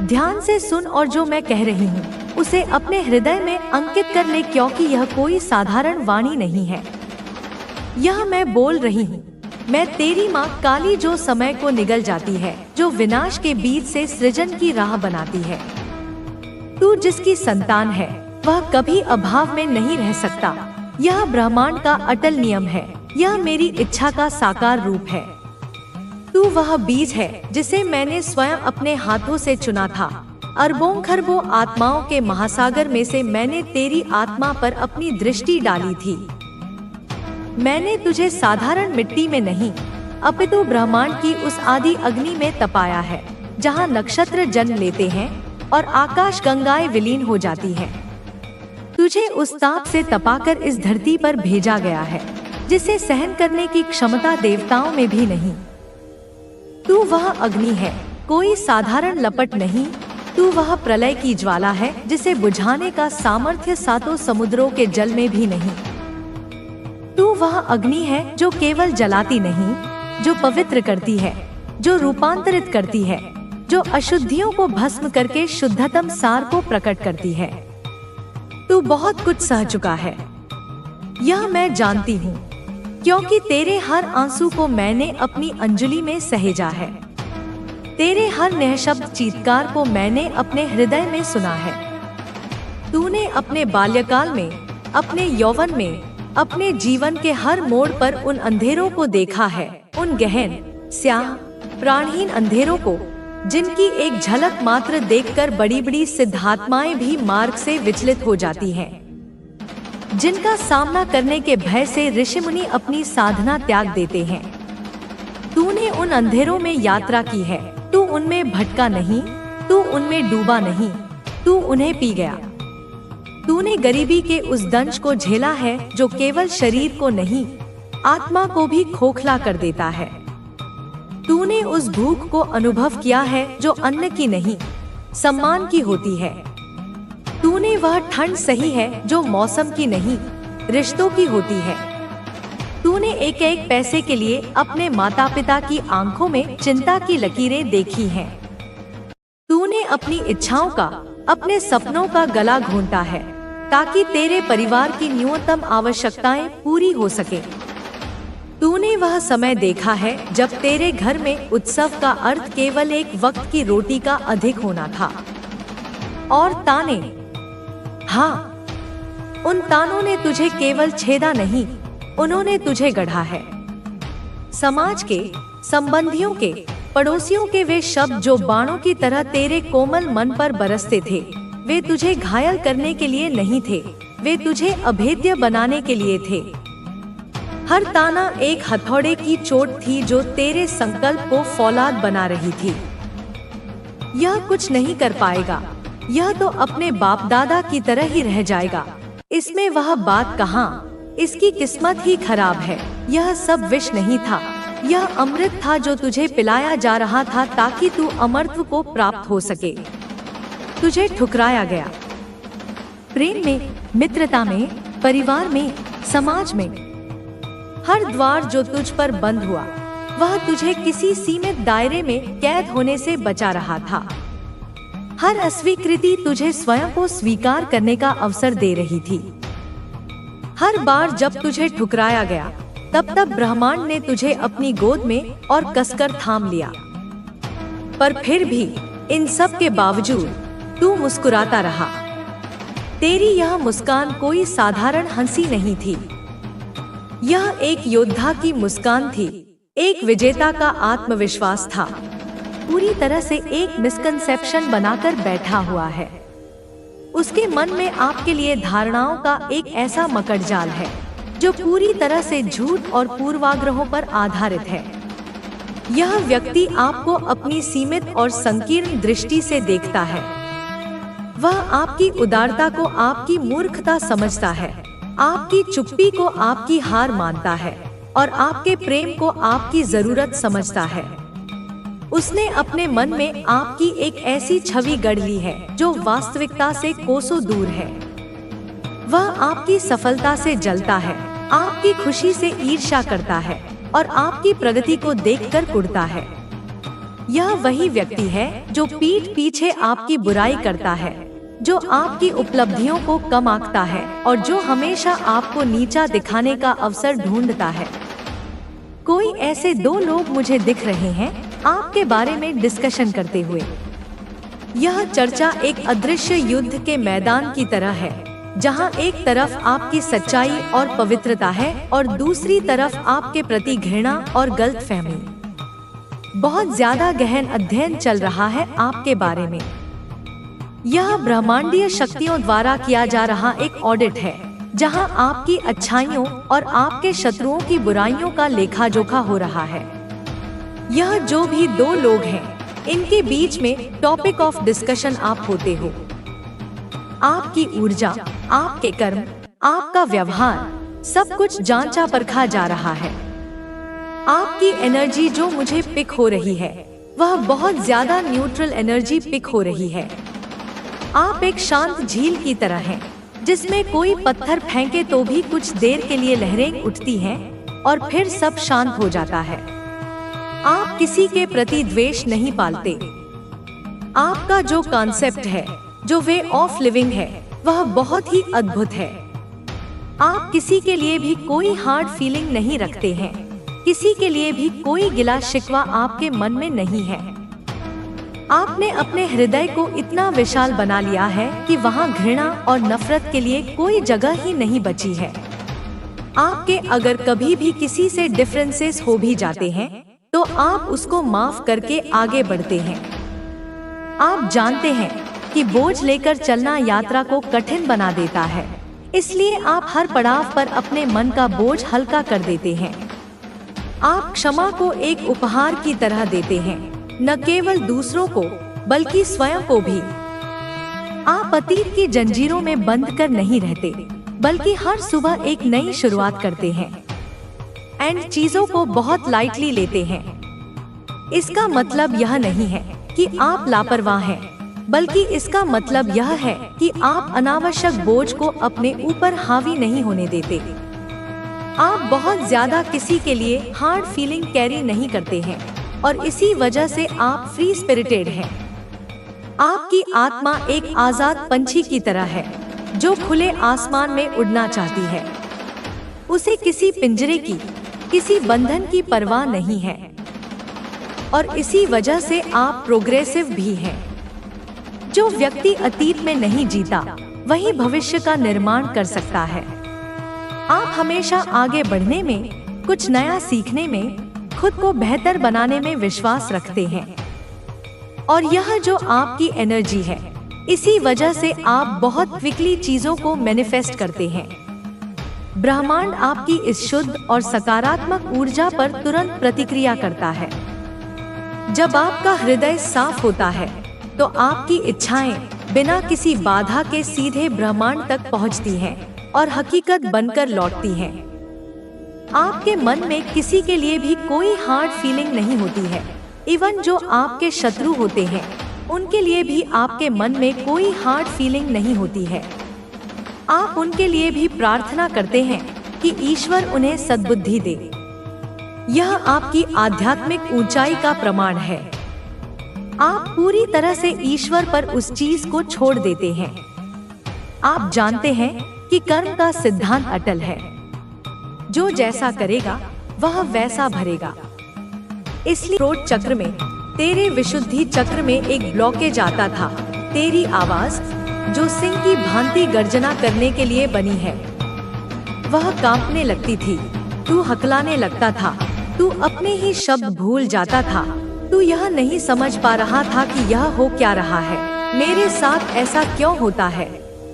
ध्यान से सुन और जो मैं कह रही हूँ उसे अपने हृदय में अंकित कर ले, क्योंकि यह कोई साधारण वाणी नहीं है। यह मैं बोल रही हूँ, मैं तेरी माँ काली, जो समय को निगल जाती है, जो विनाश के बीच से सृजन की राह बनाती है। तू जिसकी संतान है वह कभी अभाव में नहीं रह सकता। यह ब्रह्मांड का अटल नियम है, यह मेरी इच्छा का साकार रूप है। तू वह बीज है जिसे मैंने स्वयं अपने हाथों से चुना था। अरबों खरबों आत्माओं के महासागर में से मैंने तेरी आत्मा पर अपनी दृष्टि डाली थी। मैंने तुझे साधारण मिट्टी में नहीं, अपितु ब्रह्मांड की उस आदि अग्नि में तपाया है, जहाँ नक्षत्र जन्म लेते हैं और आकाश गंगाएं विलीन हो जाती हैं। तुझे उस ताप से तपाकर इस धरती पर भेजा गया है, जिसे सहन करने की क्षमता देवताओं में भी नहीं। तू वह अग्नि है, कोई साधारण लपट नहीं। तू वह प्रलय की ज्वाला है, जिसे बुझाने का सामर्थ्य सातों समुद्रों के जल में भी नहीं। तू वह अग्नि है जो केवल जलाती नहीं, जो पवित्र करती है, जो रूपांतरित करती है, जो अशुद्धियों को भस्म करके शुद्धतम सार को प्रकट करती है। तू बहुत कुछ सह चुका है, यह मैं जानती हूँ, क्योंकि तेरे हर आंसू को मैंने अपनी अंजलि में सहेजा है। तेरे हर निःशब्द चीत्कार को मैंने अपने हृदय में सुना है। तूने अपने बाल्यकाल में, अपने यौवन में, अपने जीवन के हर मोड़ पर उन अंधेरों को देखा है, उन गहन, स्याह, प्राणहीन अंधेरों को, जिनकी एक झलक मात्र देखकर बड़ी बड़ी सिद्धात्माएं भी मार्ग से विचलित हो जाती हैं, जिनका सामना करने के भय से ऋषि मुनि अपनी साधना त्याग देते हैं। तूने उन अंधेरों में यात्रा की है, तू उनमें भटका नहीं, तू उनमें डूबा नहीं, तू उन्हें पी गया। तूने गरीबी के उस दंश को झेला है जो केवल शरीर को नहीं, आत्मा को भी खोखला कर देता है। तूने उस भूख को अनुभव किया है जो अन्न की नहीं, सम्मान की होती है। तूने वह ठंड सही है जो मौसम की नहीं, रिश्तों की होती है। तूने एक एक पैसे के लिए अपने माता पिता की आंखों में चिंता की लकीरें देखी हैं। तूने अपनी इच्छाओं का, अपने सपनों का गला घोंटा है, ताकि तेरे परिवार की न्यूनतम आवश्यकताएं पूरी हो सके। तूने वह समय देखा है जब तेरे घर में उत्सव का अर्थ केवल एक वक्त की रोटी का अधिक होना था। और ताने, हाँ, उन तानों ने तुझे केवल छेदा नहीं, उन्होंने तुझे गढ़ा है। समाज के, संबंधियों के, पड़ोसियों के वे शब्द जो बाणों की तरह तेरे कोमल मन पर बरसते थे, वे तुझे घायल करने के लिए नहीं थे, वे तुझे अभेद्य बनाने के लिए थे। हर ताना एक हथौड़े की चोट थी जो तेरे संकल्प को फौलाद बना रही थी। यह कुछ नहीं कर पाएगा, यह तो अपने बाप दादा की तरह ही रह जाएगा। इसमें वह बात कहाँ, इसकी किस्मत ही खराब है। यह सब विष नहीं था, यह अमृत था जो तुझे पिलाया जा रहा था ताकि तू अमरत्व को प्राप्त हो सके। तुझे ठुकराया गया, प्रेम में, मित्रता में, परिवार में, समाज में। हर द्वार जो तुझ पर बंद हुआ, वह तुझे किसी सीमित दायरे में कैद होने से बचा रहा था। हर अस्वीकृति तुझे स्वयं को स्वीकार करने का अवसर दे रही थी। हर बार जब तुझे ठुकराया गया, तब ब्रह्मांड ने तुझे अपनी गोद में और कसकर थाम लिया। पर फिर भी इन सब के बावजूद तू मुस्कुराता रहा। तेरी यह मुस्कान कोई साधारण हंसी नहीं थी, यह एक योद्धा की मुस्कान थी, एक विजेता का आत्मविश्वास था। पूरी तरह से एक मिसकंसेप्शन बनाकर बैठा हुआ है। उसके मन में आपके लिए धारणाओं का एक ऐसा मकड़जाल है जो पूरी तरह से झूठ और पूर्वाग्रहों पर आधारित है। यह व्यक्ति आपको अपनी सीमित और संकीर्ण दृष्टि से देखता है। वह आपकी उदारता को आपकी मूर्खता समझता है, आपकी चुप्पी को आपकी हार मानता है और आपके प्रेम को आपकी जरूरत समझता है। उसने अपने मन में आपकी एक ऐसी छवि गढ़ ली है जो वास्तविकता से कोसों दूर है। वह आपकी सफलता से जलता है, आपकी खुशी से ईर्ष्या करता है और आपकी प्रगति को देखकर कुढ़ता है। यह वही व्यक्ति है जो पीठ पीछे आपकी बुराई करता है, जो आपकी उपलब्धियों को कम आंकता है और जो हमेशा आपको नीचा दिखाने का अवसर ढूंढता है। कोई ऐसे दो लोग मुझे दिख रहे हैं आपके बारे में डिस्कशन करते हुए। यह चर्चा एक अदृश्य युद्ध के मैदान की तरह है, जहां एक तरफ आपकी सच्चाई और पवित्रता है और दूसरी तरफ आपके प्रति घृणा और गलतफहमी। बहुत ज्यादा गहन अध्ययन चल रहा है आपके बारे में। यह ब्रह्मांडीय शक्तियों द्वारा किया जा रहा एक ऑडिट है, जहां आपकी अच्छाइयों और आपके शत्रुओं की बुराइयों का लेखा जोखा हो रहा है। यह जो भी दो लोग हैं, इनके बीच में टॉपिक ऑफ डिस्कशन आप होते हो। आपकी ऊर्जा, आपके कर्म, आपका व्यवहार, सब कुछ जांचा परखा जा रहा है। आपकी एनर्जी जो मुझे पिक हो रही है, वह बहुत ज्यादा न्यूट्रल एनर्जी पिक हो रही है। आप एक शांत झील की तरह हैं, जिसमें कोई पत्थर फेंके तो भी कुछ देर के लिए लहरें उठती हैं और फिर सब शांत हो जाता है। आप किसी के प्रति द्वेष नहीं पालते। आपका जो कॉन्सेप्ट है, जो वे ऑफ लिविंग है, वह बहुत ही अद्भुत है। आप किसी के लिए भी कोई हार्ड फीलिंग नहीं रखते हैं, किसी के लिए भी कोई गिला शिकवा आपके मन में नहीं है। आपने अपने हृदय को इतना विशाल बना लिया है कि वहाँ घृणा और नफरत के लिए कोई जगह ही नहीं बची है। आपके अगर कभी भी किसी से डिफरेंसेस हो भी जाते हैं, तो आप उसको माफ करके आगे बढ़ते हैं। आप जानते हैं कि बोझ लेकर चलना यात्रा को कठिन बना देता है, इसलिए आप हर पड़ाव पर अपने मन का बोझ हल्का कर देते हैं। आप क्षमा को एक उपहार की तरह देते हैं, न केवल दूसरों को बल्कि स्वयं को भी। आप अतीत की जंजीरों में बंद कर नहीं रहते, बल्कि हर सुबह एक नई शुरुआत करते हैं एंड चीजों को बहुत लाइटली लेते हैं। इसका मतलब यह नहीं है कि आप लापरवाह हैं, बल्कि इसका मतलब यह है कि आप अनावश्यक बोझ को अपने ऊपर हावी नहीं होने देते। आप बहुत ज्यादा किसी के लिए हार्ड फीलिंग कैरी नहीं करते हैं और इसी वजह से आप फ्री स्पिरिटेड हैं। आपकी आत्मा एक आजाद पंछी की तरह है, जो खुले आसमान में उड़ना चाहती है। उसे किसी पिंजरे की, किसी बंधन की परवाह नहीं है और इसी वजह से आप प्रोग्रेसिव भी हैं। जो व्यक्ति अतीत में नहीं जीता, वही भविष्य का निर्माण कर सकता है। आप हमेशा आगे बढ़ने में, कुछ नया सीखने में, खुद को बेहतर बनाने में विश्वास रखते हैं और यह जो आपकी एनर्जी है, इसी वजह से आप बहुत क्विकली चीजों को मैनिफेस्ट करते हैं। ब्रह्मांड आपकी इस शुद्ध और सकारात्मक ऊर्जा पर तुरंत प्रतिक्रिया करता है। जब आपका हृदय साफ होता है, तो आपकी इच्छाएं बिना किसी बाधा के सीधे ब्रह्मांड तक पहुंचती हैं और हकीकत बनकर लौटती हैं। आपके मन में किसी के लिए भी कोई हार्ड फीलिंग नहीं होती है। इवन जो आपके शत्रु होते हैं, उनके लिए भी आपके मन में कोई हार्ड फीलिंग नहीं होती है। आप उनके लिए भी प्रार्थना करते हैं कि ईश्वर उन्हें सद्बुद्धि दे। यह आपकी आध्यात्मिक ऊंचाई का प्रमाण है। आप पूरी तरह से ईश्वर पर उस चीज को छोड़ देते हैं। आप जानते हैं कि कर्म का सिद्धांत अटल है। जो जैसा करेगा वह वैसा भरेगा। इसलिए थ्रोट चक्र में, तेरे विशुद्धि चक्र में एक ब्लॉकेज आता था। तेरी आवाज, जो सिंह की भांति गर्जना करने के लिए बनी है, वह कांपने लगती थी। तू हकलाने लगता था, तू अपने ही शब्द भूल जाता था। तू यह नहीं समझ पा रहा था कि यह हो क्या रहा है, मेरे साथ ऐसा क्यों होता है।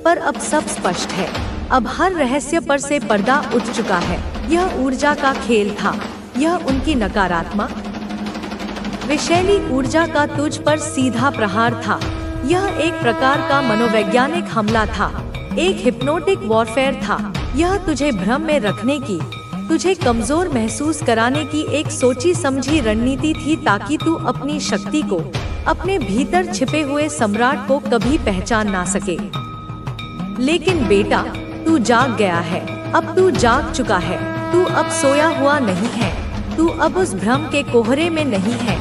पर अब सब स्पष्ट है। अब हर रहस्य पर से पर्दा उठ चुका है। यह ऊर्जा का खेल था। यह उनकी नकारात्मक विषैली ऊर्जा का तुझ पर सीधा प्रहार था। यह एक प्रकार का मनोवैज्ञानिक हमला था, एक हिप्नोटिक वॉरफेयर था। यह तुझे भ्रम में रखने की, तुझे कमजोर महसूस कराने की एक सोची समझी रणनीति थी, ताकि तू अपनी शक्ति को, अपने भीतर छिपे हुए सम्राट को कभी पहचान ना सके। लेकिन बेटा, तू जाग गया है। अब तू जाग चुका है। तू अब सोया हुआ नहीं है। तू अब उस भ्रम के कोहरे में नहीं है।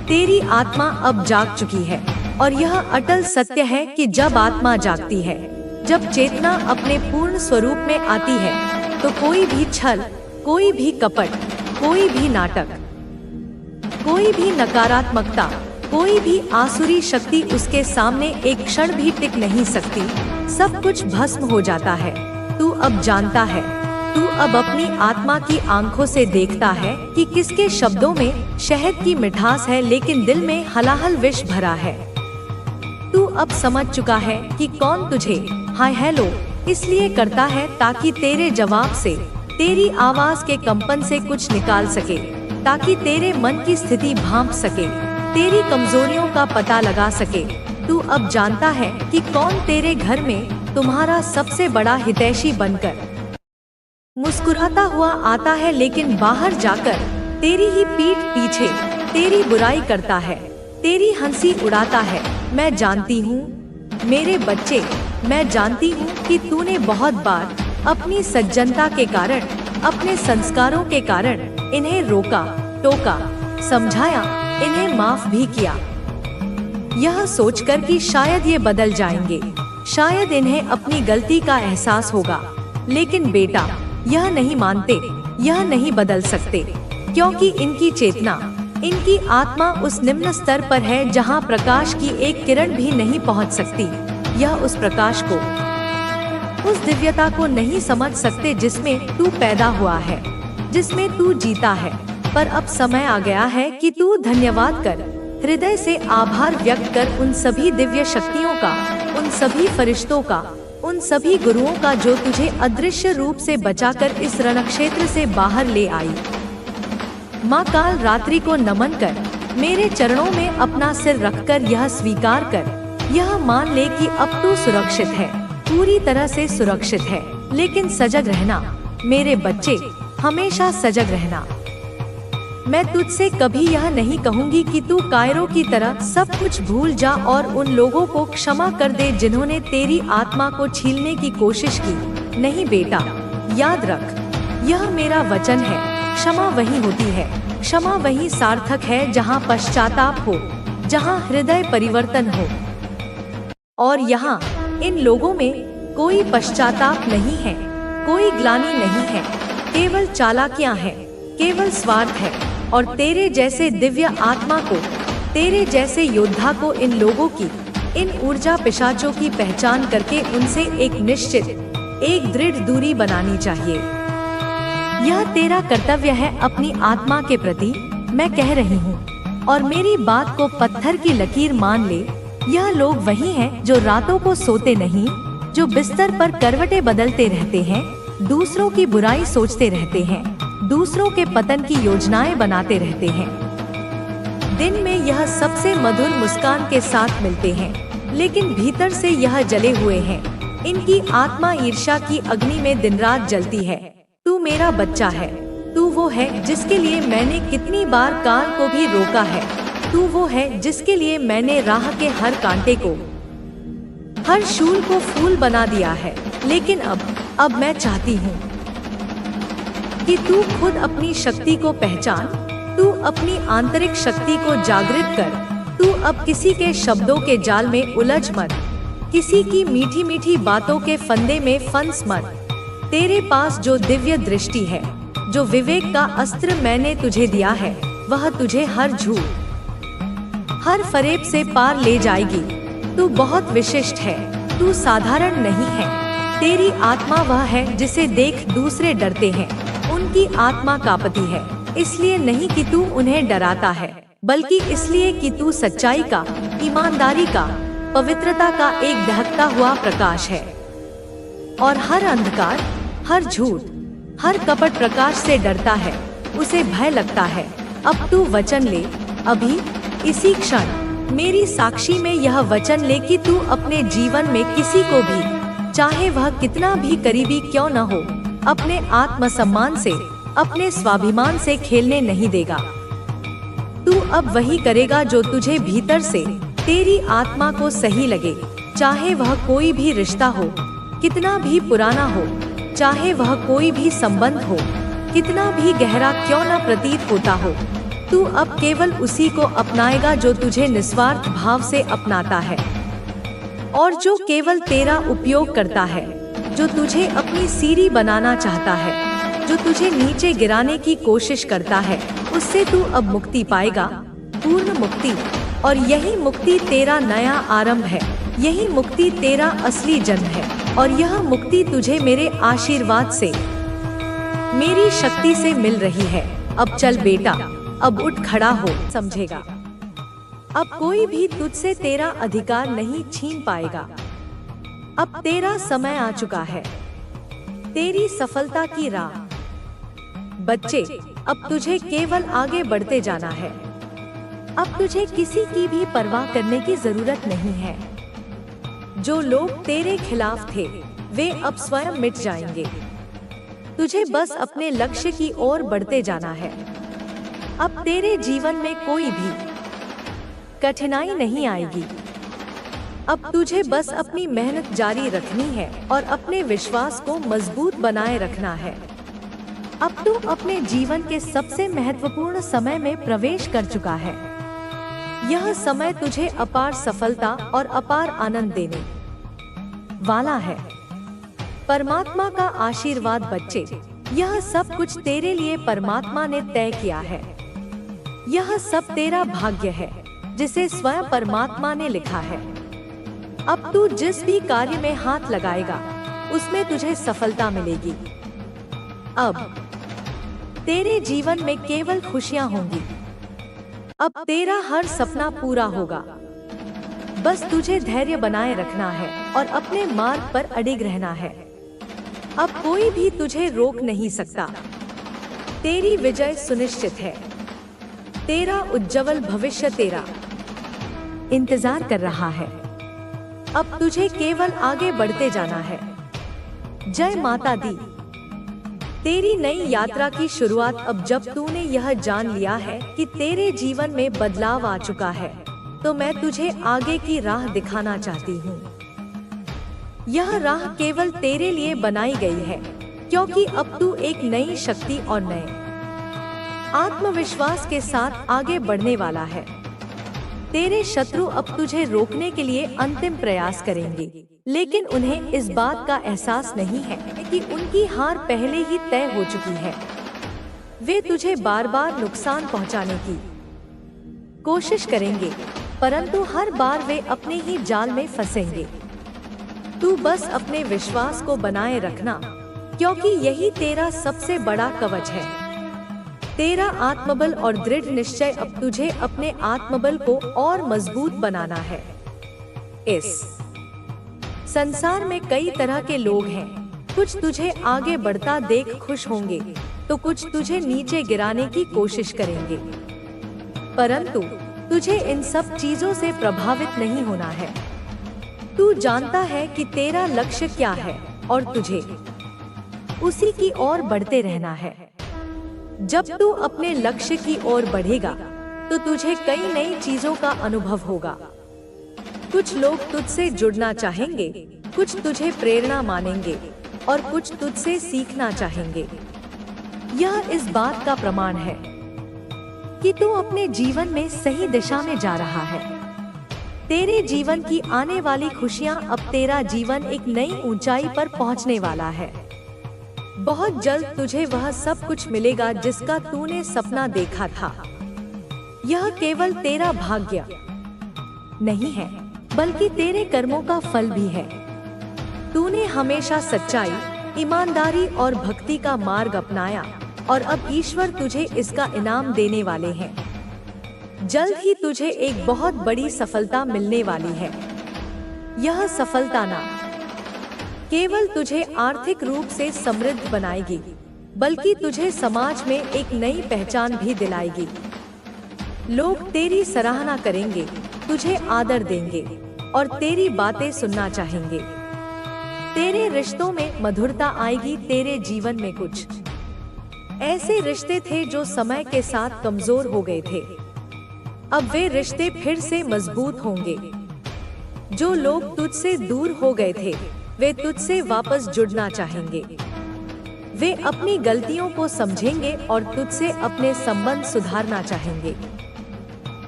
तेरी आत्मा अब जाग चुकी है और यह अटल सत्य है कि जब आत्मा जागती है, जब चेतना अपने पूर्ण स्वरूप में आती है, तो कोई भी छल, कोई भी कपट, कोई भी नाटक, कोई भी नकारात्मकता, कोई भी आसुरी शक्ति उसके सामने एक क्षण भी टिक नहीं सकती। सब कुछ भस्म हो जाता है। तू अब जानता है, तू अब अपनी आत्मा की आंखों से देखता है कि किसके शब्दों में शहद की मिठास है लेकिन दिल में हलाहल विष भरा है। तू अब समझ चुका है कि कौन तुझे हाय हेलो इसलिए करता है ताकि तेरे जवाब से, तेरी आवाज के कंपन से कुछ निकाल सके, ताकि तेरे मन की स्थिति भांप सके, तेरी कमजोरियों का पता लगा सके। तू अब जानता है कि कौन तेरे घर में तुम्हारा सबसे बड़ा हितैषी बनकर मुस्कुराता हुआ आता है लेकिन बाहर जाकर तेरी ही पीठ पीछे तेरी बुराई करता है, तेरी हंसी उड़ाता है। मैं जानती हूँ मेरे बच्चे, मैं जानती हूँ कि तूने बहुत बार अपनी सज्जनता के कारण, अपने संस्कारों के कारण इन्हें रोका, टोका, समझाया, इन्हें माफ भी किया, यह सोचकर कि शायद ये बदल जाएंगे, शायद इन्हें अपनी गलती का एहसास होगा। लेकिन बेटा, यह नहीं मानते, यह नहीं बदल सकते, क्योंकि इनकी चेतना, इनकी आत्मा उस निम्न स्तर पर है जहाँ प्रकाश की एक किरण भी नहीं पहुँच सकती। यह उस प्रकाश को, उस दिव्यता को नहीं समझ सकते जिसमें तू पैदा हुआ है, जिसमें तू जीता है। पर अब समय आ गया है कि तू धन्यवाद कर, हृदय से आभार व्यक्त कर उन सभी दिव्य शक्तियों का, उन सभी फरिश्तों का, उन सभी गुरुओं का जो तुझे अदृश्य रूप से बचाकर इस रणक्षेत्र से बाहर ले आई। माँ काल रात्रि को नमन कर, मेरे चरणों में अपना सिर रखकर यह स्वीकार कर, यह मान ले कि अब तू सुरक्षित है, पूरी तरह से सुरक्षित है। लेकिन सजग रहना मेरे बच्चे, हमेशा सजग रहना। मैं तुझसे कभी यह नहीं कहूँगी कि तू कायरों की तरह सब कुछ भूल जा और उन लोगों को क्षमा कर दे जिन्होंने तेरी आत्मा को छीनने की कोशिश की। नहीं बेटा, याद रख, यह मेरा वचन है। क्षमा वही होती है, क्षमा वही सार्थक है जहाँ पश्चाताप हो, जहाँ हृदय परिवर्तन हो। और यहाँ इन लोगों में कोई पश्चाताप नहीं है, कोई ग्लानि नहीं है, केवल चालाकियाँ हैं, केवल स्वार्थ है। और तेरे जैसे दिव्य आत्मा को, तेरे जैसे योद्धा को इन लोगों की, इन ऊर्जा पिशाचों की पहचान करके उनसे एक निश्चित, एक दृढ़ दूरी बनानी चाहिए। यह तेरा कर्तव्य है अपनी आत्मा के प्रति, मैं कह रही हूँ। और मेरी बात को पत्थर की लकीर मान ले। यह लोग वही हैं जो रातों को सोते नहीं, जो बिस्तर पर करवटें बदलते रहते हैं, दूसरों की बुराई सोचते रहते हैं, दूसरों के पतन की योजनाएं बनाते रहते हैं। दिन में यह सबसे मधुर मुस्कान के साथ मिलते हैं, लेकिन भीतर से यह जले हुए हैं। इनकी आत्मा ईर्ष्या की अग्नि में दिन रात जलती है। तू मेरा बच्चा है, तू वो है जिसके लिए मैंने कितनी बार कान को भी रोका है, तू वो है जिसके लिए मैंने राह के हर कांटे को, हर शूल को फूल बना दिया है। लेकिन अब मैं चाहती हूँ कि तू खुद अपनी शक्ति को पहचान, तू अपनी आंतरिक शक्ति को जागृत कर। तू अब किसी के शब्दों के जाल में उलझ मत, किसी की मीठी मीठी बातों के फंदे में फंस मत। तेरे पास जो दिव्य दृष्टि है, जो विवेक का अस्त्र मैंने तुझे दिया है, वह तुझे हर झूठ, हर फरेब से पार ले जाएगी। तू बहुत विशिष्ट है, तू साधारण नहीं है। तेरी आत्मा वह है जिसे देख दूसरे डरते हैं, उनकी आत्मा कांपती है। इसलिए नहीं कि तू उन्हें डराता है, बल्कि इसलिए कि तू सच्चाई का, ईमानदारी का, पवित्रता का एक दहकता हुआ प्रकाश है। और हर अंधकार, हर झूठ, हर कपट प्रकाश से डरता है, उसे भय लगता है। अब तू वचन ले, अभी इसी क्षण मेरी साक्षी में यह वचन ले कि तू अपने जीवन में किसी को भी, चाहे वह कितना भी करीबी क्यों न हो, अपने आत्मसम्मान से, अपने स्वाभिमान से खेलने नहीं देगा। तू अब वही करेगा जो तुझे भीतर से, तेरी आत्मा को सही लगे, चाहे वह कोई भी रिश्ता हो, कितना भी पुराना हो, चाहे वह कोई भी संबंध हो, कितना भी गहरा क्यों न प्रतीत होता हो। तू अब केवल उसी को अपनाएगा जो तुझे निस्वार्थ भाव से अपनाता है और जो केवल तेरा उपयोग करता है, जो तुझे अपनी सीढ़ी बनाना चाहता है, जो तुझे नीचे गिराने की कोशिश करता है, उससे तू अब मुक्ति पाएगा, पूर्ण मुक्ति। और यही मुक्ति तेरा नया आरंभ है, यही मुक्ति तेरा असली जन्म है और यह मुक्ति तुझे मेरे आशीर्वाद से, मेरी शक्ति से मिल रही है। अब चल बेटा, अब उठ खड़ा हो, समझेगा? अब कोई भी तुझसे तेरा अधिकार नहीं छीन पाएगा। अब तेरा समय आ चुका है, तेरी सफलता की राह। बच्चे, अब तुझे केवल आगे बढ़ते जाना है। अब तुझे किसी की भी परवाह करने की जरूरत नहीं है। जो लोग तेरे खिलाफ थे, वे अब स्वयं मिट जाएंगे। तुझे बस अपने लक्ष्य की ओर बढ़ते जाना है। अब तेरे जीवन में कोई भी कठिनाई नहीं आएगी। अब तुझे बस अपनी मेहनत जारी रखनी है और अपने विश्वास को मजबूत बनाए रखना है। अब तू अपने जीवन के सबसे महत्वपूर्ण समय में प्रवेश कर चुका है। यह समय तुझे अपार सफलता और अपार आनंद देने वाला है। परमात्मा का आशीर्वाद बच्चे, यह सब कुछ तेरे लिए परमात्मा ने तय किया है। यह सब तेरा भाग्य है जिसे स्वयं परमात्मा ने लिखा है। अब तू जिस भी कार्य में हाथ लगाएगा, उसमें तुझे सफलता मिलेगी। अब तेरे जीवन में केवल खुशियां होंगी। अब तेरा हर सपना पूरा होगा। बस तुझे धैर्य बनाए रखना है और अपने मार्ग पर अडिग रहना है। अब कोई भी तुझे रोक नहीं सकता। तेरी विजय सुनिश्चित है। तेरा उज्जवल भविष्य तेरा इंतजार कर रहा है। अब तुझे केवल आगे बढ़ते जाना है। जय माता दी। तेरी नई यात्रा की शुरुआत अब जब तूने यह जान लिया है कि तेरे जीवन में बदलाव आ चुका है, तो मैं तुझे आगे की राह दिखाना चाहती हूँ। यह राह केवल तेरे लिए बनाई गई है, क्योंकि अब तू एक नई शक्ति और नए आत्मविश्वास के साथ आगे बढ़ने वाला है। तेरे शत्रु अब तुझे रोकने के लिए अंतिम प्रयास करेंगे, लेकिन उन्हें इस बात का एहसास नहीं है कि उनकी हार पहले ही तय हो चुकी है। वे तुझे बार बार नुकसान पहुंचाने की कोशिश करेंगे, परंतु हर बार वे अपने ही जाल में फंसेंगे। तू बस अपने विश्वास को बनाए रखना, क्योंकि यही तेरा सबसे बड़ा कवच है। तेरा आत्मबल और दृढ़ निश्चय अब तुझे अपने आत्मबल को और मजबूत बनाना है। इस संसार में कई तरह के लोग हैं। कुछ तुझे आगे बढ़ता देख खुश होंगे, तो कुछ तुझे नीचे गिराने की कोशिश करेंगे। परंतु तुझे इन सब चीजों से प्रभावित नहीं होना है। तू जानता है कि तेरा लक्ष्य क्या है और तुझे उसी की ओर बढ़ते रहना है। जब तू अपने लक्ष्य की ओर बढ़ेगा, तो तुझे कई नई चीजों का अनुभव होगा। कुछ लोग तुझसे जुड़ना चाहेंगे, कुछ तुझे प्रेरणा मानेंगे और कुछ तुझसे सीखना चाहेंगे। यह इस बात का प्रमाण है कि तू अपने जीवन में सही दिशा में जा रहा है। तेरे जीवन की आने वाली खुशियां, अब तेरा जीवन एक नई ऊंचाई पर पहुंचने वाला है। बहुत जल्द तुझे वह सब कुछ मिलेगा जिसका तूने सपना देखा था। यह केवल तेरा भाग्य नहीं है, बल्कि तेरे कर्मों का फल भी है। तूने हमेशा सच्चाई, ईमानदारी और भक्ति का मार्ग अपनाया और अब ईश्वर तुझे इसका इनाम देने वाले हैं। जल्द ही तुझे एक बहुत बड़ी सफलता मिलने वाली है। यह सफलता ना केवल तुझे आर्थिक रूप से समृद्ध बनाएगी, बल्कि तुझे समाज में एक नई पहचान भी दिलाएगी। लोग तेरी सराहना करेंगे, तुझे आदर देंगे और तेरी बातें सुनना चाहेंगे। तेरे रिश्तों में मधुरता आएगी। तेरे जीवन में कुछ ऐसे रिश्ते थे जो समय के साथ कमजोर हो गए थे, अब वे रिश्ते फिर से मजबूत होंगे। जो लोग तुझसे दूर हो गए थे, वे तुझसे वापस जुड़ना चाहेंगे। वे अपनी गलतियों को समझेंगे और तुझसे अपने संबंध सुधारना चाहेंगे।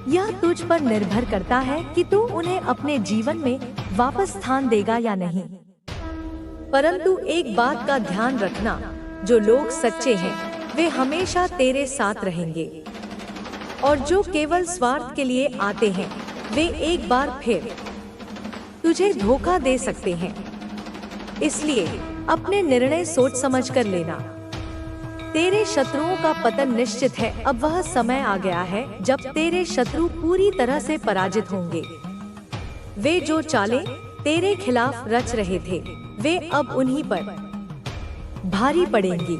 यह तुझ पर निर्भर करता है कि तू उन्हें अपने जीवन में वापस स्थान देगा या नहीं। परंतु एक बात का ध्यान रखना, जो लोग सच्चे हैं वे हमेशा तेरे साथ रहेंगे, और जो केवल स्वार्थ के लिए आते हैं वे एक बार फिर तुझे धोखा दे सकते हैं। इसलिए अपने निर्णय सोच समझ कर लेना। तेरे शत्रुओं का पतन निश्चित है। अब वह समय आ गया है जब तेरे शत्रु पूरी तरह से पराजित होंगे। वे जो चालें तेरे खिलाफ रच रहे थे वे अब उन्हीं पर भारी पड़ेंगी।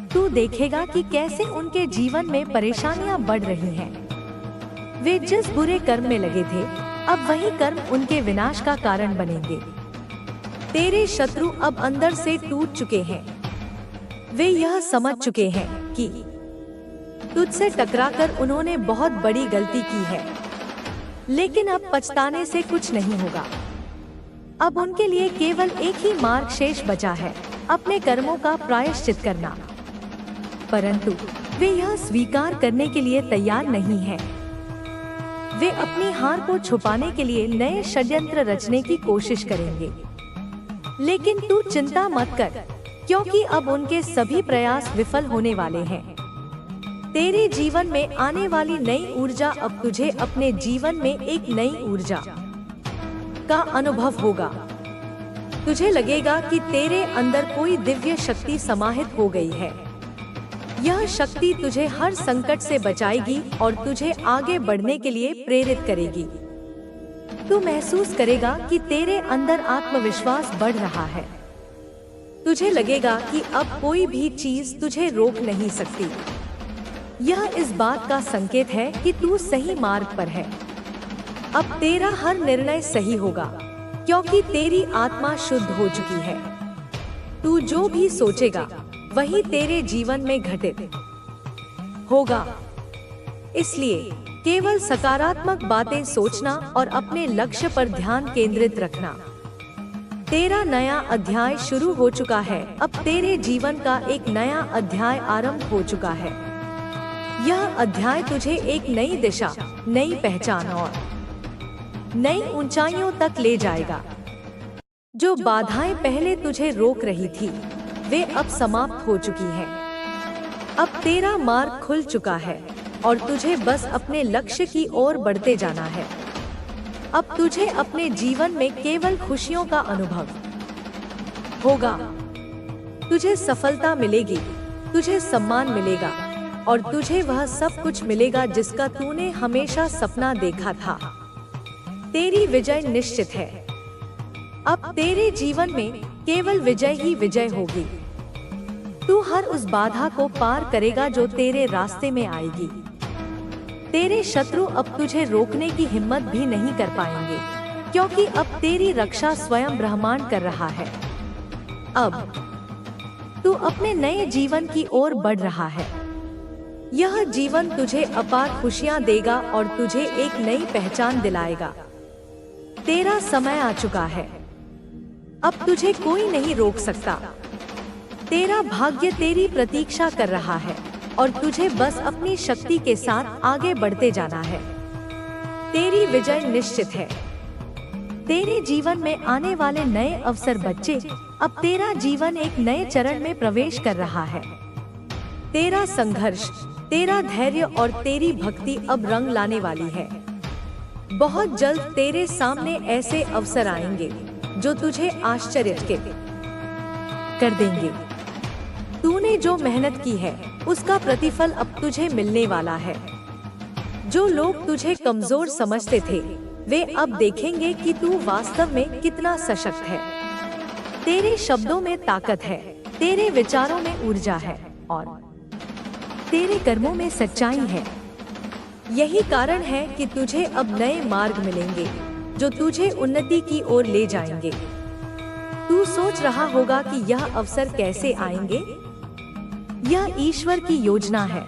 तू देखेगा कि कैसे उनके जीवन में परेशानियां बढ़ रही हैं। वे जिस बुरे कर्म में लगे थे अब वही कर्म उनके विनाश का कारण बनेंगे। तेरे शत्रु अब अंदर से टूट चुके हैं। वे यह समझ चुके हैं कि तुझसे टकराकर उन्होंने बहुत बड़ी गलती की है, लेकिन अब पछताने से कुछ नहीं होगा। अब उनके लिए केवल एक ही मार्ग शेष बचा है, अपने कर्मों का प्रायश्चित करना। परंतु वे यह स्वीकार करने के लिए तैयार नहीं हैं। वे अपनी हार को छुपाने के लिए नए षड्यंत्र रचने की कोशिश करेंगे। लेकिन तू चिंता मत कर, क्योंकि अब उनके सभी प्रयास विफल होने वाले हैं। तेरे जीवन में आने वाली नई ऊर्जा अब तुझे अपने जीवन में एक नई ऊर्जा का अनुभव होगा। तुझे लगेगा कि तेरे अंदर कोई दिव्य शक्ति समाहित हो गई है। यह शक्ति तुझे हर संकट से बचाएगी और तुझे आगे बढ़ने के लिए प्रेरित करेगी। तू महसूस करेगा कि तेरे अंदर आत्मविश्वास बढ़ रहा है। तुझे लगेगा कि अब कोई भी चीज तुझे रोक नहीं सकती। यह इस बात का संकेत है कि तू सही मार्ग पर है। अब तेरा हर निर्णय सही होगा, क्योंकि तेरी आत्मा शुद्ध हो चुकी है। तू जो भी सोचेगा वही तेरे जीवन में घटित होगा। इसलिए केवल सकारात्मक बातें सोचना और अपने लक्ष्य पर ध्यान केंद्रित रखना। तेरा नया अध्याय शुरू हो चुका है। अब तेरे जीवन का एक नया अध्याय आरंभ हो चुका है। यह अध्याय तुझे एक नई दिशा, नई पहचान और नई ऊंचाइयों तक ले जाएगा। जो बाधाएं पहले तुझे रोक रही थी वे अब समाप्त हो चुकी हैं। अब तेरा मार्ग खुल चुका है और तुझे बस अपने लक्ष्य की ओर बढ़ते जाना है। अब तुझे अपने जीवन में केवल खुशियों का अनुभव होगा। तुझे सफलता मिलेगी, तुझे सम्मान मिलेगा और तुझे वह सब कुछ मिलेगा जिसका तूने हमेशा सपना देखा था। तेरी विजय निश्चित है। अब तेरे जीवन में केवल विजय ही विजय होगी। तू हर उस बाधा को पार करेगा जो तेरे रास्ते में आएगी। तेरे शत्रु अब तुझे रोकने की हिम्मत भी नहीं कर पाएंगे, क्योंकि अब तेरी रक्षा स्वयं ब्रह्मांड कर रहा है। अब तू अपने नए जीवन की ओर बढ़ रहा है। यह जीवन तुझे अपार खुशियां देगा और तुझे एक नई पहचान दिलाएगा। तेरा समय आ चुका है। अब तुझे कोई नहीं रोक सकता। तेरा भाग्य तेरी प्रतीक्षा कर रहा है और तुझे बस अपनी शक्ति के साथ आगे बढ़ते जाना है। तेरी विजय निश्चित है। तेरे जीवन में आने वाले नए अवसर बच्चे, अब तेरा जीवन एक नए चरण में प्रवेश कर रहा है। तेरा संघर्ष, तेरा धैर्य और तेरी भक्ति अब रंग लाने वाली है। बहुत जल्द तेरे सामने ऐसे अवसर आएंगे जो तुझे आश्चर्यचकित कर देंगे। तूने जो मेहनत की है उसका प्रतिफल अब तुझे मिलने वाला है। जो लोग तुझे कमजोर समझते थे वे अब देखेंगे कि तू वास्तव में कितना सशक्त है। तेरे शब्दों में ताकत है, तेरे विचारों में ऊर्जा है और तेरे कर्मों में सच्चाई है। यही कारण है कि तुझे अब नए मार्ग मिलेंगे जो तुझे उन्नति की ओर ले जाएंगे। तू सोच रहा होगा कि यह अवसर कैसे आएंगे। यह ईश्वर की योजना है।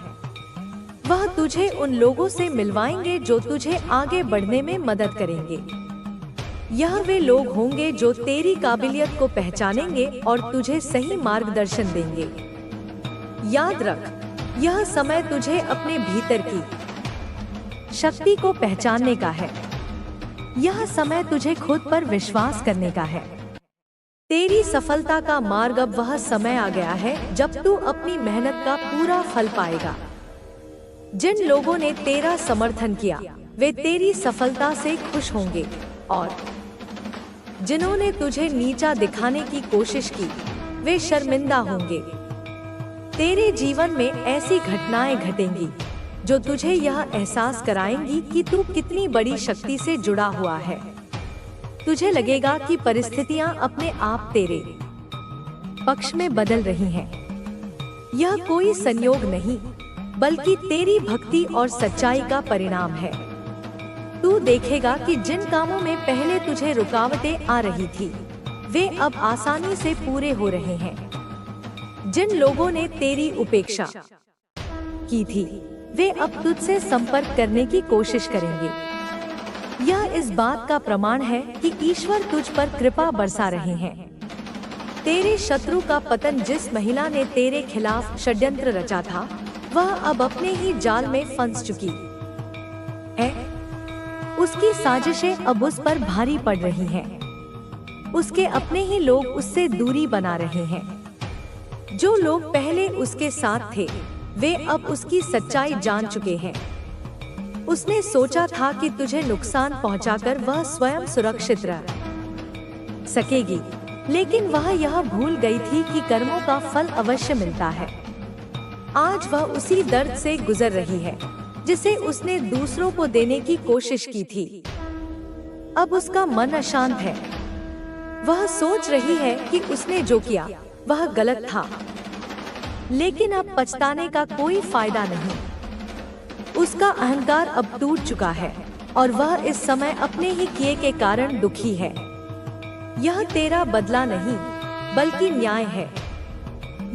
वह तुझे उन लोगों से मिलवाएंगे जो तुझे आगे बढ़ने में मदद करेंगे। यह वे लोग होंगे जो तेरी काबिलियत को पहचानेंगे और तुझे सही मार्गदर्शन देंगे। याद रख, यह समय तुझे अपने भीतर की शक्ति को पहचानने का है। यह समय तुझे खुद पर विश्वास करने का है। तेरी सफलता का मार्ग अब वह समय आ गया है जब तू अपनी मेहनत का पूरा फल पाएगा। जिन लोगों ने तेरा समर्थन किया वे तेरी सफलता से खुश होंगे, और जिन्होंने तुझे नीचा दिखाने की कोशिश की वे शर्मिंदा होंगे। तेरे जीवन में ऐसी घटनाएं घटेंगी जो तुझे यह एहसास कराएंगी कि तू कितनी बड़ी शक्ति से जुड़ा हुआ है। तुझे लगेगा कि परिस्थितियां अपने आप तेरे पक्ष में बदल रही हैं। यह कोई संयोग नहीं, बल्कि तेरी भक्ति और सच्चाई का परिणाम है। तू देखेगा कि जिन कामों में पहले तुझे रुकावटें आ रही थी वे अब आसानी से पूरे हो रहे हैं। जिन लोगों ने तेरी उपेक्षा की थी वे अब तुझसे संपर्क करने की कोशिश करेंगे। यह इस बात का प्रमाण है कि ईश्वर तुझ पर कृपा बरसा रहे हैं। तेरे शत्रु का पतन, जिस महिला ने तेरे खिलाफ षड्यंत्र रचा था, वह अब अपने ही जाल में फंस चुकी है। उसकी साजिशें अब उस पर भारी पड़ रही हैं। उसके अपने ही लोग उससे दूरी बना रहे हैं। जो लोग पहले उसके साथ थे वे अब उसकी सच्चाई जान चुके हैं। उसने सोचा था कि तुझे नुकसान पहुंचाकर वह स्वयं सुरक्षित रह सकेगी, लेकिन वह यह भूल गई थी कि कर्मों का फल अवश्य मिलता है। आज वह उसी दर्द से गुजर रही है जिसे उसने दूसरों को देने की कोशिश की थी। अब उसका मन अशांत है। वह सोच रही है कि उसने जो किया वह गलत था, लेकिन अब पछताने का कोई फायदा नहीं। उसका अहंकार अब टूट चुका है और वह इस समय अपने ही किए के कारण दुखी है। यह तेरा बदला नहीं, बल्कि न्याय है।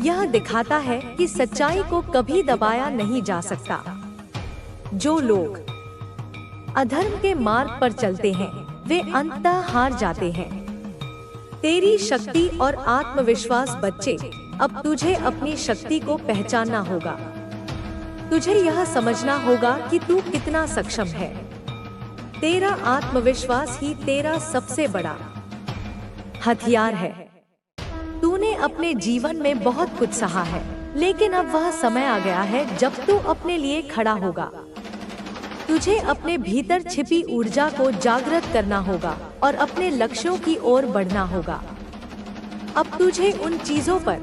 यह दिखाता है कि सच्चाई को कभी दबाया नहीं जा सकता। जो लोग अधर्म के मार्ग पर चलते हैं वे अंततः हार जाते हैं। तेरी शक्ति और आत्मविश्वास बच्चे, अब तुझे अपनी शक्ति को पहचानना होगा। तुझे यह समझना होगा कि तू कितना सक्षम है। तेरा आत्मविश्वास ही तेरा सबसे बड़ा हथियार है। तूने अपने जीवन में बहुत कुछ सहा है, लेकिन अब वह समय आ गया है जब तू अपने लिए खड़ा होगा। तुझे अपने भीतर छिपी ऊर्जा को जागृत करना होगा और अपने लक्ष्यों की ओर बढ़ना होगा। अब तुझे उन चीजों पर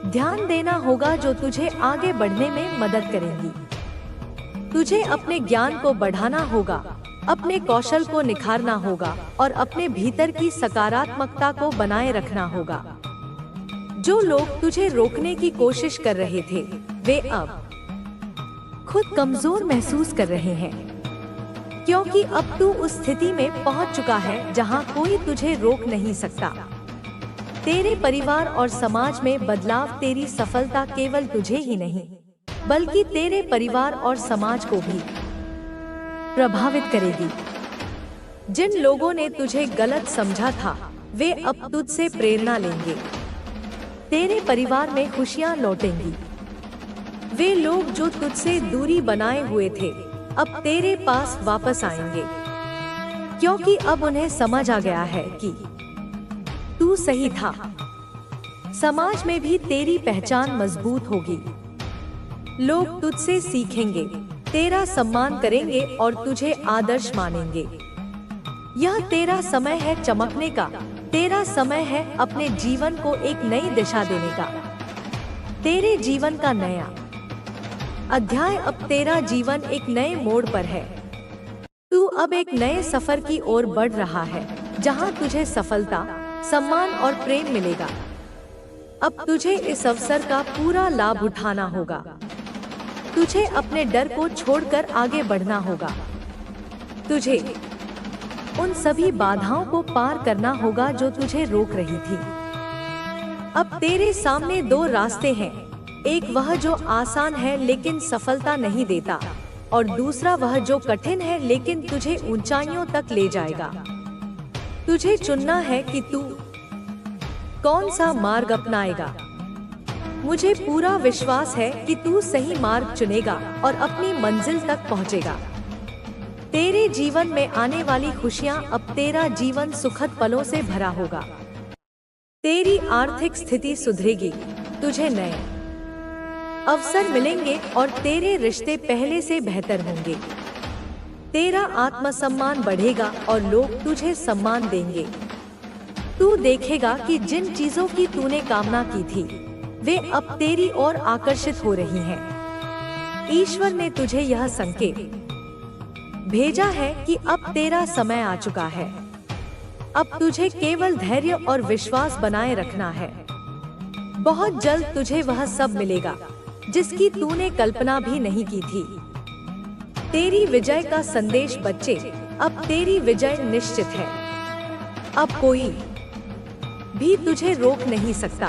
ध्यान देना होगा जो तुझे आगे बढ़ने में मदद करेंगी। तुझे अपने ज्ञान को बढ़ाना होगा, अपने कौशल को निखारना होगा और अपने भीतर की सकारात्मकता को बनाए रखना होगा। जो लोग तुझे रोकने की कोशिश कर रहे थे वे अब खुद कमजोर महसूस कर रहे हैं, क्योंकि अब तू उस स्थिति में पहुंच चुका है जहां कोई तुझे रोक नहीं सकता। तेरे परिवार और समाज में बदलाव तेरी सफलता केवल तुझे ही नहीं, बल्कि तेरे परिवार और समाज को भी प्रभावित करेगी। जिन लोगों ने तुझे गलत समझा था वे अब तुझसे प्रेरणा लेंगे। तेरे परिवार में खुशियां लौटेंगी। वे लोग जो तुझसे दूरी बनाए हुए थे अब तेरे पास वापस आएंगे, क्योंकि अब उन्हें समझ आ गया है कि तू सही था। समाज में भी तेरी पहचान मजबूत होगी। लोग तुझसे सीखेंगे, तेरा सम्मान करेंगे और तुझे आदर्श मानेंगे। यह तेरा समय है चमकने का। तेरा समय है अपने जीवन को एक नई दिशा देने का। तेरे जीवन का नया अध्याय, अब तेरा जीवन एक नए मोड़ पर है। तू अब एक नए सफर की ओर बढ़ रहा है जहां तुझे सफलता, सम्मान और प्रेम मिलेगा। अब तुझे इस अवसर का पूरा लाभ उठाना होगा। तुझे अपने डर को छोड़कर आगे बढ़ना होगा। तुझे उन सभी बाधाओं को पार करना होगा जो तुझे रोक रही थी। अब तेरे सामने दो रास्ते हैं, एक वह जो आसान है लेकिन सफलता नहीं देता, और दूसरा वह जो कठिन है लेकिन तुझे ऊंचाइयों तक ले जाएगा। तुझे चुनना है कि तू कौन सा मार्ग अपनाएगा। मुझे पूरा विश्वास है कि तू सही मार्ग चुनेगा और अपनी मंजिल तक पहुंचेगा। तेरे जीवन में आने वाली खुशियां, अब तेरा जीवन सुखद पलों से भरा होगा। तेरी आर्थिक स्थिति सुधरेगी, तुझे नए अवसर मिलेंगे और तेरे रिश्ते पहले से बेहतर होंगे। तेरा आत्मसम्मान बढ़ेगा और लोग तुझे सम्मान देंगे। तू देखेगा कि जिन चीजों की तूने कामना की थी वे अब तेरी ओर आकर्षित हो रही हैं। ईश्वर ने तुझे यह संकेत भेजा है कि अब तेरा समय आ चुका है। अब तुझे केवल धैर्य और विश्वास बनाए रखना है। बहुत जल्द तुझे वह सब मिलेगा जिसकी तूने कल्पना भी नहीं की थी। तेरी विजय का संदेश बच्चे, अब तेरी विजय निश्चित है। अब कोई भी तुझे रोक नहीं सकता।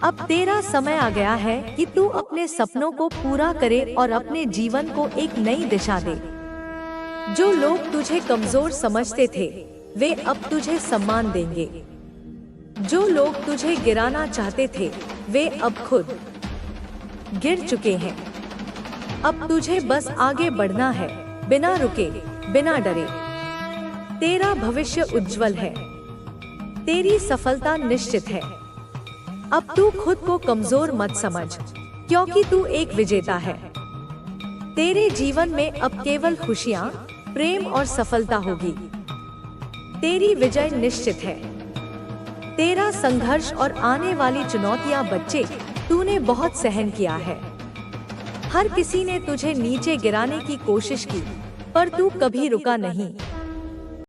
अब तेरा समय आ गया है कि तू अपने सपनों को पूरा करे और अपने जीवन को एक नई दिशा दे। जो लोग तुझे कमजोर समझते थे वे अब तुझे सम्मान देंगे। जो लोग तुझे गिराना चाहते थे वे अब खुद गिर चुके हैं। अब तुझे बस आगे बढ़ना है, बिना रुके, बिना डरे। तेरा भविष्य उज्जवल है। तेरी सफलता निश्चित है। अब तू खुद को कमजोर मत समझ, क्योंकि तू एक विजेता है। तेरे जीवन में अब केवल खुशियां, प्रेम और सफलता होगी। तेरी विजय निश्चित है। तेरा संघर्ष और आने वाली चुनौतियां बच्चे, तूने बहुत सहन किया है। हर किसी ने तुझे नीचे गिराने की कोशिश की, पर तू कभी रुका नहीं।